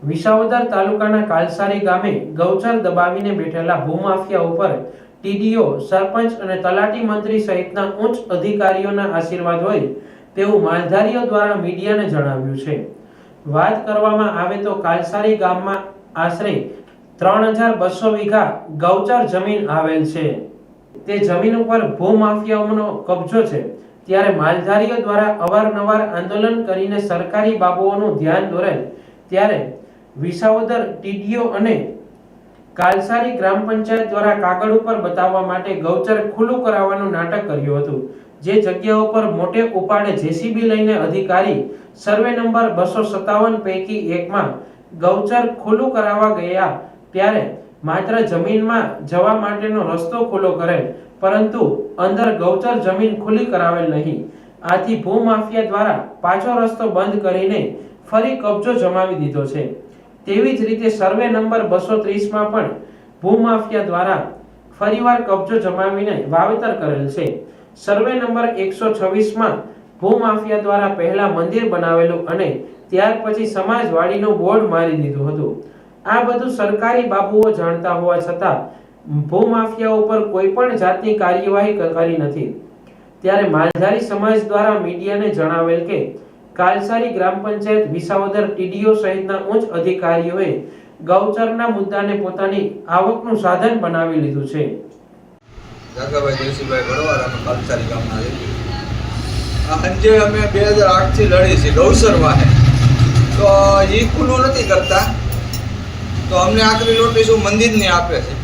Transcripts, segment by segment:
વિસાવદર તાલુકાના કાલસારી ગામે ગૌચર દબાવીને બેઠેલા ભૂમાફિયા ઉપર ટીડીઓ, સરપંચ અને તલાટી મંત્રી સહિતના ઉચ્ચ અધિકારીઓના આશીર્વાદ હોય તેવું માલધારીઓ દ્વારા મીડિયાને જણાવ્યું છે। વાત કરવામાં આવે તો કાલસારી ગામમાં આશરે 3200 વીઘા ગૌચર જમીન આવેલ છે। તે જમીન ઉપર ભૂમાફિયાઓનો કબજો છે, ત્યારે માલધારીઓ દ્વારા અવારનવાર આંદોલન કરીને સરકારી બાબુઓનું ધ્યાન દોરેલ ત્યારે વિસાવદર ટીડીઓ અને કાલસારી ગ્રામ પંચાયત દ્વારા કાગળ ઉપર બતાવવા માટે ગૌચર ખુલ્લું કરાવવાનું નાટક કર્યું હતું। જે જગ્યા ઉપર મોટે ઉપાડે જેસીબી લઈને અધિકારી સર્વે નંબર 257 પૈકી એકમાં ગૌચર ખુલ્લું કરાવવા ગયા ત્યારે માત્ર જમીનમાં જવા માટેનો રસ્તો ખુલ્લો કરેલ, પરંતુ અંદર ગૌચર જમીન ખુલ્લી કરાવેલ નહીં। આથી ભૂમાફિયા દ્વારા પાછો રસ્તો બંધ કરીને ફરી કબજો જમાવી દીધો છે। તેવી જ રીતે સર્વે નંબર 230 માં પણ ભૂમાફિયા દ્વારા ફરીવાર કબજો જમાવીને વાવેતર કરેલ છે। સર્વે નંબર 126 માં ભૂમાફિયા દ્વારા પહેલા મંદિર બનાવેલું અને ત્યાર પછી સમાજવાડીનું બોર્ડ મારી દીધું હતું। આ બધું સરકારી બાબુઓ જાણતા હોવા છતાં ભૂમાફિયા ઉપર કોઈ પણ જાતની કાર્યવાહી કરી નથી। ત્યારે માલધારી સમાજ દ્વારા મીડિયાને જણાવેલ કે કાલસારી ગ્રામ પંચાયત, વિસાવદર ટીડીઓ સહિતના ઉચ્ચ અધિકારીઓએ ગૌચરના મુદ્દાને પોતાની આવકનું સાધન બનાવી લીધું છે। જાગાભાઈ દેવસીભાઈ ભરવાડ, અમે કાલસારી ગામના છીએ। આ અંજે અમે 2008 થી લડી છે ગૌચર વાહે, તો એ ખુલ્લું નથી કરતા, તો અમને આખરી નોટિસ મંદિરની આપે છે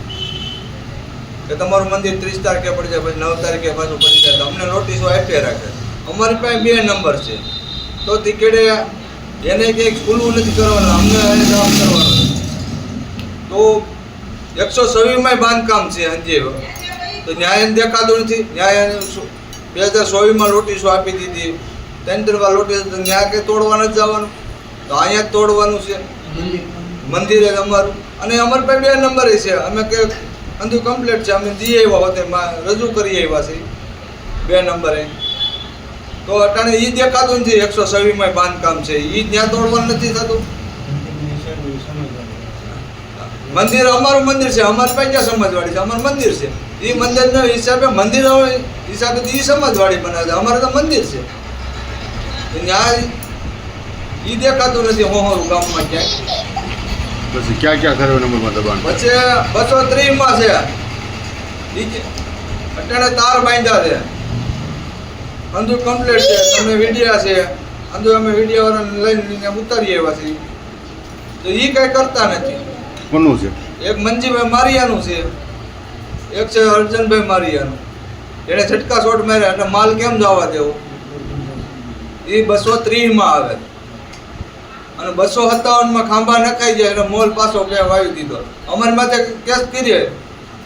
કે તમારું મંદિર 30 તારીખે પડી જાય, પછી 9 તારીખે પાછું પડી જાય, તો અમને નોટિસો આપ્યા રાખે। અમારી પાસે 2 નંબર છે, તો ટિકિટે એને કંઈક ખુલ્લું નથી કરવાનું, અમને એને જવાબ કરવાનો। તો 126 માં બાંધકામ છે અંજે, તો ન્યાય દેખાતું નથી। ન્યાય 2024 માં નોટિસો આપી દીધી, 3 વાર નોટિસ, ન્યાય કે તોડવા નથી જવાનું, તો અહીંયા જ તોડવાનું છે મંદિરે અમારું। અને અમારી પાસે 2 નંબર છે, અમે કે અંધુ કમ્પ્લીટ છે, અમે દઈએ આવ્યા હોતે રજૂ કરી આવ્યા છે 2 નંબરે, તો અટાણે એ દેખાતું નથી। 126 માં બાંધકામ છે, એ ત્યાં તોડવાનું નથી થતું। મંદિર અમારું મંદિર છે, અમારી પાસે ક્યાં સમાજવાડી છે? અમારું મંદિર છે, એ મંદિરના હિસાબે મંદિર હિસાબે એ સમાજવાડી બનાવે છે, અમારે તો મંદિર છે। ન્યાય એ દેખાતું નથી હોહરું ગામમાં ક્યાંય। પછી ક્યાં ક્યાં સર્વે નંબરમાં દબાણ? પછી 230 માં છે, અટાણે તાર બાંધ્યા છે, અંધુ કમ્પ્લીટ છે, તમે વિડિયા છે, અંધુ અમે વિડિયા વાળાને લઈને ઉતારી આવ્યા છીએ, તો એ કઈ કરતા નથી। કોનું છે? એક મંજીભાઈ મારિયાનું છે, એક છે અર્જનભાઈ મારિયાનું, એને ઝટકા શોટ માર્યા, એટલે માલ કેમ જવા દેવો? એ 230 માં આવે અને 257 માં ખાંભા નખાઈ જાય એટલે મોલ પાછો કે વાવી દીધો। અમારી માથે કેસ કરીએ,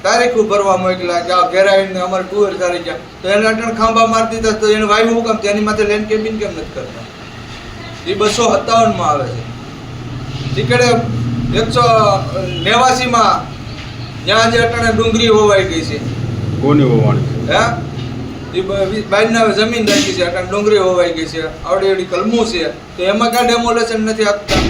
તારીખ ભરવા મોકલા કે આ ઘેરાઈને અમારે ટુર કરી ગયા, તો એને અટણ ખાંભા મારી દીધા, તો એને વાવ્યું કામ? તેની માથે લેન્ડ કેબિન કેમ નથી કરતા? એ 257 માં આવે છે। ટીકડે 189 માં ત્યાં જે અટાણે ડુંગળી હોવાઈ ગઈ છે। કોની હોવાની? હે, એ બાજના જમીન રાખી છે, અટાણે ડુંગળી હોવાઈ ગઈ છે, આવડી એવડી કલમું છે, તો એમાં ક્યાં ડેમોલેશન નથી આપતા?